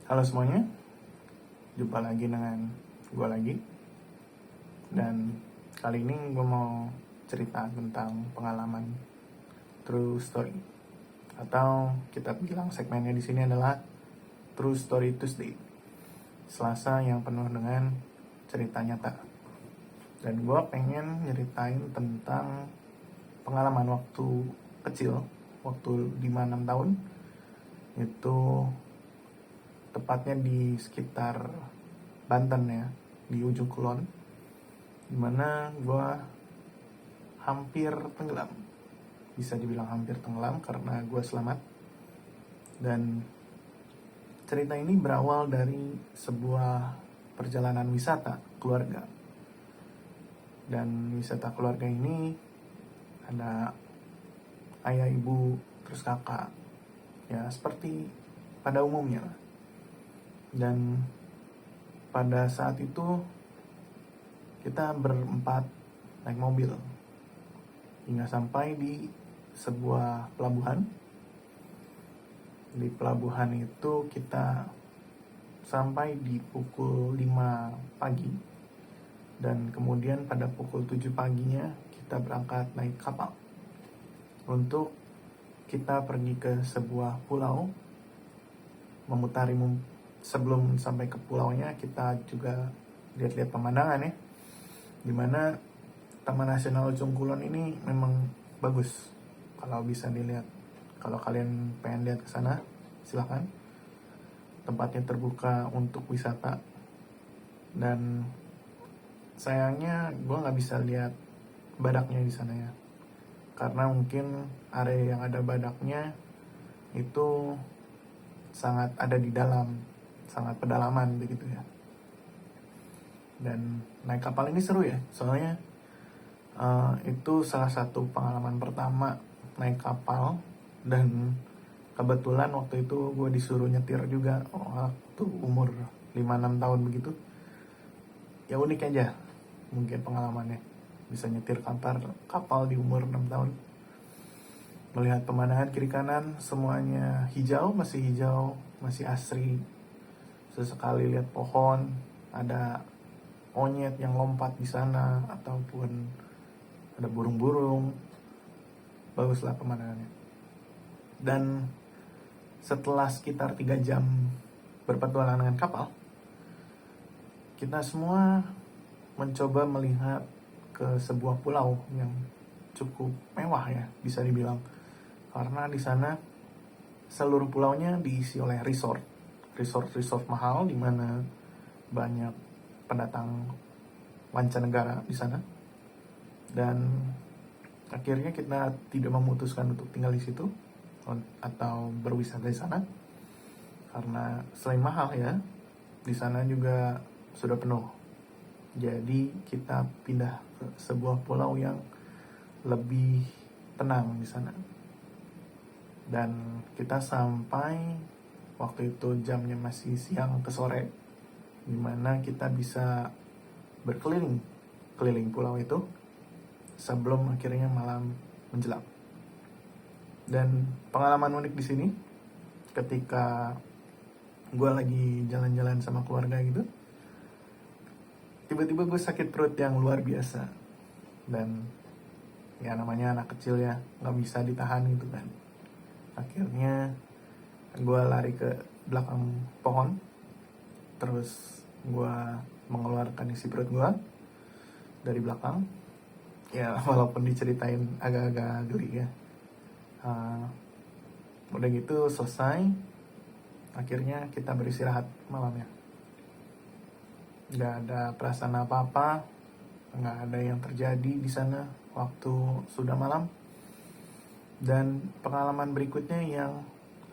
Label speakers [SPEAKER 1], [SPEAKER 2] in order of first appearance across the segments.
[SPEAKER 1] Halo semuanya, jumpa lagi dengan gue lagi. Dan kali ini gue mau cerita tentang pengalaman True Story, atau kita bilang segmennya di sini adalah True Story Tuesday, Selasa yang penuh dengan cerita nyata. Dan gue pengen nyeritain tentang pengalaman waktu kecil, waktu 5-6 tahun, itu tepatnya di sekitar Banten ya, di ujung kulon, dimana gue hampir tenggelam. Bisa dibilang hampir tenggelam karena gue selamat. Dan cerita ini berawal dari sebuah perjalanan wisata keluarga. Dan wisata keluarga ini ada ayah, ibu, terus kakak, ya seperti pada umumnya. Dan pada saat itu kita berempat naik mobil hingga sampai di sebuah pelabuhan. Di pelabuhan itu kita sampai di pukul 5 pagi, dan kemudian pada pukul 7 paginya kita berangkat naik kapal untuk kita pergi ke sebuah pulau, memutari. Sebelum sampai ke pulaunya kita juga lihat-lihat pemandangan ya, dimana Taman Nasional Ujung Kulon ini memang bagus kalau bisa dilihat. Kalau kalian pengen lihat ke sana, silahkan. Tempatnya terbuka untuk wisata, dan sayangnya gue nggak bisa lihat badaknya di sana ya, karena mungkin area yang ada badaknya itu sangat ada di dalam, sangat pedalaman begitu ya. Dan naik kapal ini seru ya, soalnya itu salah satu pengalaman pertama naik kapal. Dan kebetulan waktu itu gue disuruh nyetir juga waktu umur 5-6 tahun begitu. Ya unik aja mungkin pengalamannya, bisa nyetir kapal di umur 6 tahun. Melihat pemandangan kiri kanan semuanya hijau, masih asri. Sesekali lihat pohon, ada monyet yang lompat di sana, ataupun ada burung-burung. Baguslah pemandangannya. Dan setelah sekitar 3 jam berpetualang dengan kapal, kita semua mencoba melihat ke sebuah pulau yang cukup mewah ya, bisa dibilang. Karena di sana seluruh pulaunya diisi oleh resort mahal, di mana banyak pendatang mancanegara di sana. Dan akhirnya kita tidak memutuskan untuk tinggal di situ atau berwisata di sana, karena selain mahal ya, di sana juga sudah penuh. Jadi kita pindah ke sebuah pulau yang lebih tenang di sana. Dan kita sampai, waktu itu jamnya masih siang ke sore, dimana kita bisa berkeliling pulau itu sebelum akhirnya malam menjelang. Dan pengalaman unik di sini, ketika gue lagi jalan-jalan sama keluarga gitu, tiba-tiba gue sakit perut yang luar biasa. Dan ya namanya anak kecil ya, nggak bisa ditahan gitu kan. Akhirnya gue lari ke belakang pohon, terus gue mengeluarkan isi perut gue dari belakang. Ya walaupun diceritain agak-agak geli ya. Udah gitu selesai, akhirnya kita beristirahat malamnya. Gak ada perasaan apa-apa, gak ada yang terjadi di sana waktu sudah malam. Dan pengalaman berikutnya yang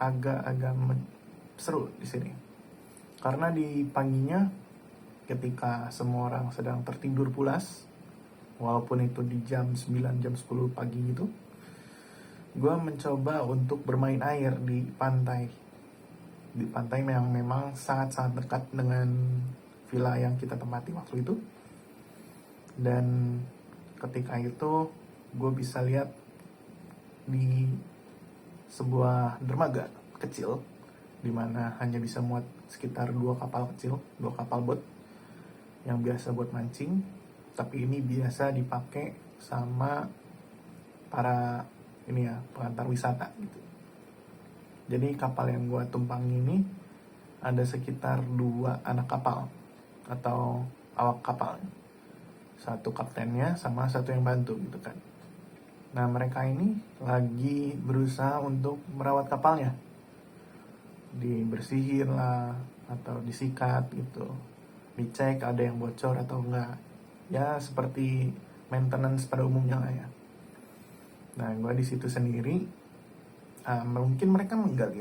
[SPEAKER 1] agak-agak seru di sini, karena di paginya ketika semua orang sedang tertidur pulas, walaupun itu di jam 9, jam 10 pagi gitu, gue mencoba untuk bermain air di pantai yang memang sangat-sangat dekat dengan villa yang kita tempati waktu itu. Dan ketika itu gue bisa lihat di sebuah dermaga kecil, dimana hanya bisa muat sekitar 2 kapal kecil, 2 kapal bot yang biasa buat mancing, tapi ini biasa dipakai sama para pengantar wisata gitu. Jadi kapal yang gua tumpangi ini ada sekitar 2 anak kapal atau awak kapal, satu kaptennya sama satu yang bantu gitu kan. Nah mereka ini lagi berusaha untuk merawat kapalnya, dibersihin lah atau disikat gitu, dicek ada yang bocor atau enggak, ya seperti maintenance pada umumnya lah ya. Nah gue di situ sendiri, mungkin mereka nggak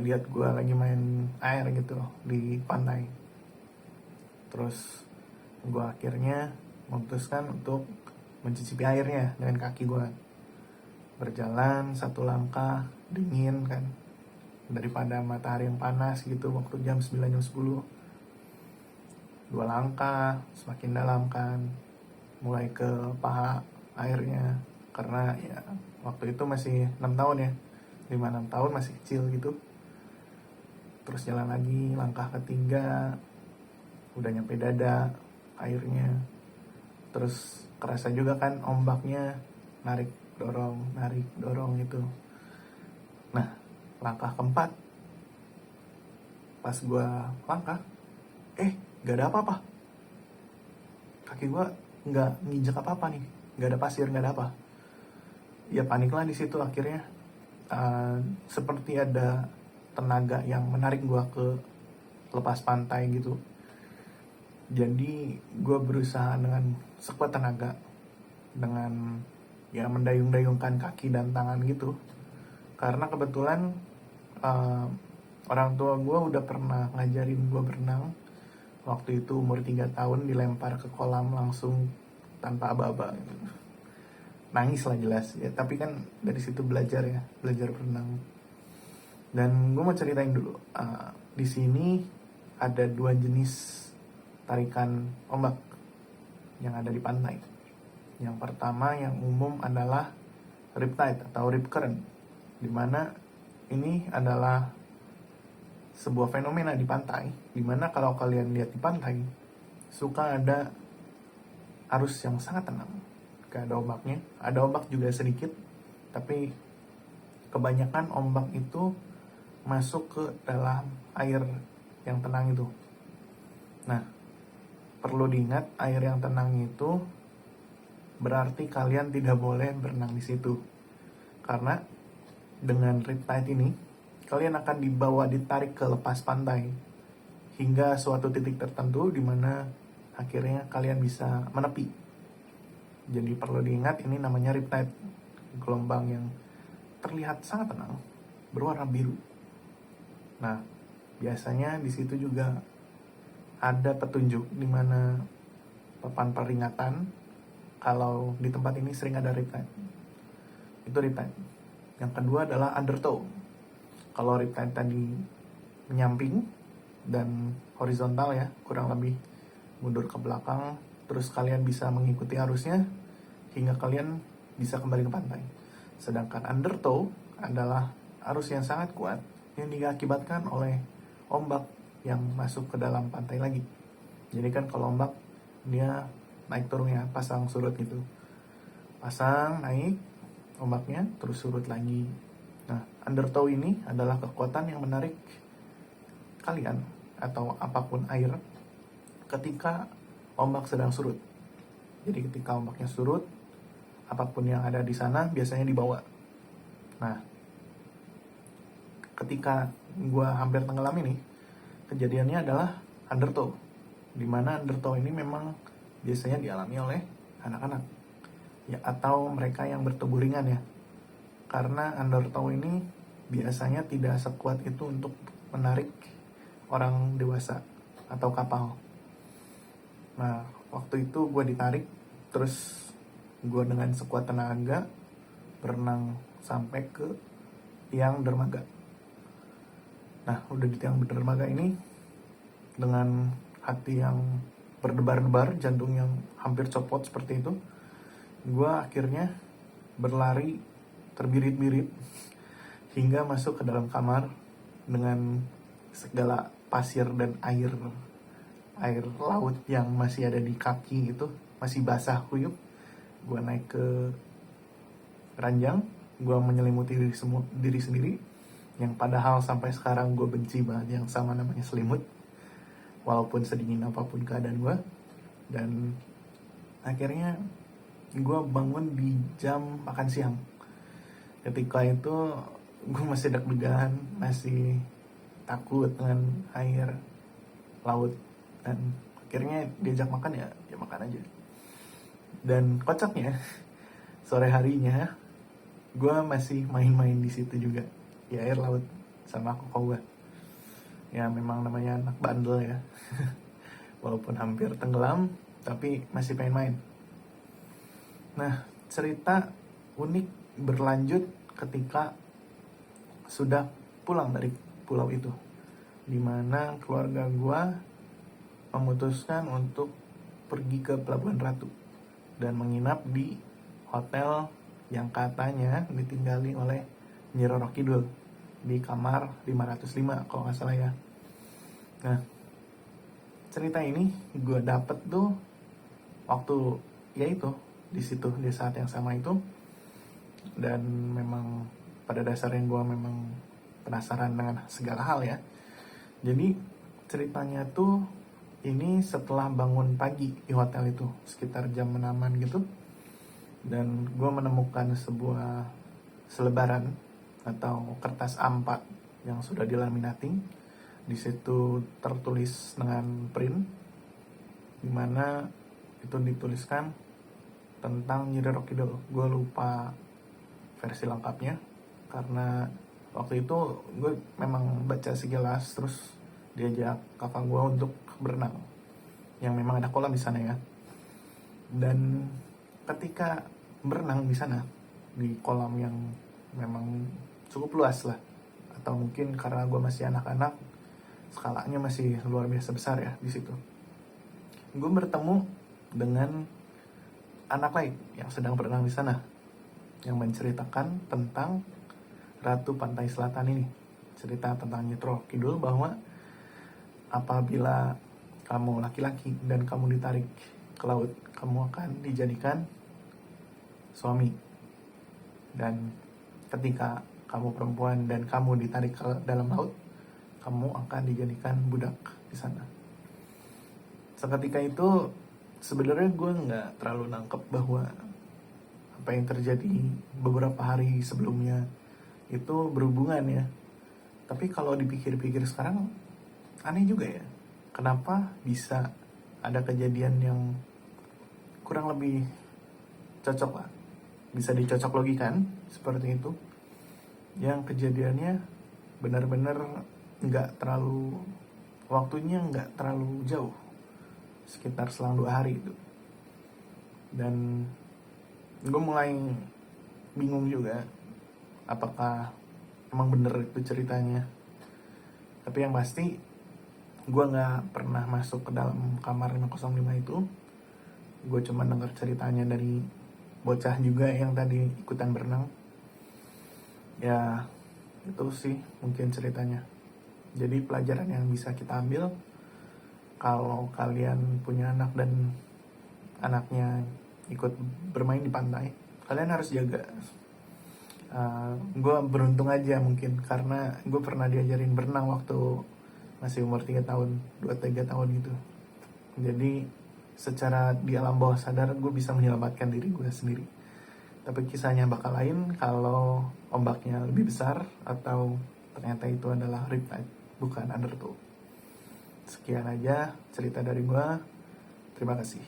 [SPEAKER 1] lihat gue lagi main air gitu di pantai. Terus gue akhirnya memutuskan untuk mencicipi airnya dengan kaki gue, berjalan 1 langkah, dingin kan, daripada matahari yang panas gitu waktu jam 9 jam 10. 2 langkah semakin dalam kan, mulai ke paha airnya, karena ya waktu itu masih 6 tahun ya, 5-6 tahun masih kecil gitu. Terus jalan lagi, langkah ketiga udah nyampe dada airnya. Terus kerasa juga kan ombaknya narik dorong gitu. Nah langkah keempat, pas gue langkah, gak ada apa-apa, kaki gue nggak nginjek apa-apa nih, nggak ada pasir, nggak ada apa. Ya paniklah di situ akhirnya. Seperti ada tenaga yang menarik gue ke lepas pantai gitu. Jadi gue berusaha dengan sekuat tenaga, dengan ya mendayung-dayungkan kaki dan tangan gitu. Karena kebetulan orang tua gue udah pernah ngajarin gue berenang. Waktu itu umur 3 tahun dilempar ke kolam langsung tanpa aba-aba gitu. Nangis lah jelas ya, tapi kan dari situ belajar berenang. Dan gue mau ceritain dulu, di sini ada 2 jenis tarikan ombak yang ada di pantai. Yang pertama yang umum adalah riptide atau rip current, dimana ini adalah sebuah fenomena di pantai, dimana kalau kalian lihat di pantai suka ada arus yang sangat tenang, gak ada ombaknya, ada ombak juga sedikit, tapi kebanyakan ombak itu masuk ke dalam air yang tenang itu. Nah, perlu diingat, air yang tenang itu berarti kalian tidak boleh berenang di situ. Karena dengan riptide ini, kalian akan dibawa ditarik ke lepas pantai hingga suatu titik tertentu di mana akhirnya kalian bisa menepi. Jadi perlu diingat, ini namanya riptide, gelombang yang terlihat sangat tenang, berwarna biru. Nah, biasanya di situ juga ada petunjuk di mana papan peringatan kalau di tempat ini sering ada riptide. Itu riptide. Yang kedua adalah undertow. Kalau riptide tadi menyamping dan horizontal ya, kurang lebih mundur ke belakang, terus kalian bisa mengikuti arusnya hingga kalian bisa kembali ke pantai. Sedangkan undertow adalah arus yang sangat kuat yang diakibatkan oleh ombak yang masuk ke dalam pantai lagi. Jadi kan kalau ombak dia naik turun ya, pasang surut gitu. Pasang, naik ombaknya, terus surut lagi. Nah, undertow ini adalah kekuatan yang menarik kalian atau apapun air ketika ombak sedang surut. Jadi ketika ombaknya surut, apapun yang ada di sana biasanya dibawa. Nah, ketika gue hampir tenggelam ini, kejadiannya adalah undertow, dimana undertow ini memang biasanya dialami oleh anak-anak ya, atau mereka yang bertubuh ringan ya. Karena undertow ini biasanya tidak sekuat itu untuk menarik orang dewasa atau kapal. Nah, waktu itu gue ditarik, terus gue dengan sekuat tenaga berenang sampai ke tiang dermaga. Nah, udah di tiang dermaga ini, dengan hati yang berdebar-debar, jantung yang hampir copot seperti itu, gue akhirnya berlari terbirit-birit hingga masuk ke dalam kamar dengan segala pasir dan air laut yang masih ada di kaki itu masih basah kuyup. Gue naik ke ranjang, gue menyelimuti diri sendiri, yang padahal sampai sekarang gue benci banget yang sama namanya selimut, walaupun sedingin apapun keadaan gue. Dan akhirnya gue bangun di jam makan siang. Ketika itu gue masih deg-degan, masih takut dengan air laut, dan akhirnya diajak makan ya makan aja. Dan kocaknya sore harinya gue masih main-main di situ juga di air laut sama koko gue. Ya memang namanya anak bandel ya. Walaupun hampir tenggelam tapi masih pengen main. Nah, cerita unik berlanjut ketika sudah pulang dari pulau itu, dimana keluarga gue memutuskan untuk pergi ke Pelabuhan Ratu dan menginap di hotel yang katanya ditinggali oleh Nyi Roro Kidul di kamar 505 kalau nggak salah ya. Nah, cerita ini gue dapet tuh waktu ya itu di situ di saat yang sama itu. Dan memang pada dasarnya gue memang penasaran dengan segala hal ya. Jadi ceritanya tuh ini setelah bangun pagi di hotel itu sekitar jam 6-an gitu. Dan gue menemukan sebuah selebaran atau kertas A4 yang sudah dilaminating. Di situ tertulis dengan print, dimana itu dituliskan tentang Nyi Roro Kidul. Gue lupa versi lengkapnya karena waktu itu gue memang baca sekilas, terus diajak kakak gue untuk berenang yang memang ada kolam di sana ya. Dan ketika berenang di sana di kolam yang memang cukup luas lah, atau mungkin karena gue masih anak-anak skalanya masih luar biasa besar ya di situ, gue bertemu dengan anak lain yang sedang berenang di sana yang menceritakan tentang Ratu Pantai Selatan ini. Cerita tentang Nyi Roro Kidul bahwa apabila kamu laki-laki dan kamu ditarik ke laut, kamu akan dijadikan suami. Dan ketika kamu perempuan dan kamu ditarik ke dalam laut, kamu akan dijadikan budak di sana. Seketika itu sebenarnya gue nggak terlalu nangkep bahwa apa yang terjadi beberapa hari sebelumnya itu berhubungan ya. Tapi kalau dipikir-pikir sekarang aneh juga ya. Kenapa bisa ada kejadian yang kurang lebih cocok lah, bisa dicocok logikan seperti itu, yang kejadiannya benar-benar nggak terlalu, waktunya nggak terlalu jauh, sekitar selang 2 hari itu. Dan gue mulai bingung juga apakah emang bener itu ceritanya. Tapi yang pasti gue nggak pernah masuk ke dalam kamar 505 itu. Gue cuma dengar ceritanya dari bocah juga yang tadi ikutan berenang. Ya itu sih mungkin ceritanya. Jadi pelajaran yang bisa kita ambil, kalau kalian punya anak dan anaknya ikut bermain di pantai, kalian harus jaga. Gue beruntung aja mungkin karena gue pernah diajarin berenang waktu masih umur 3 tahun, 2-3 tahun gitu. Jadi secara di alam bawah sadar gue bisa menyelamatkan diri gue sendiri. Tapi kisahnya bakal lain kalau ombaknya lebih besar atau ternyata itu adalah riptide, bukan undertow. Sekian aja cerita dari gue. Terima kasih.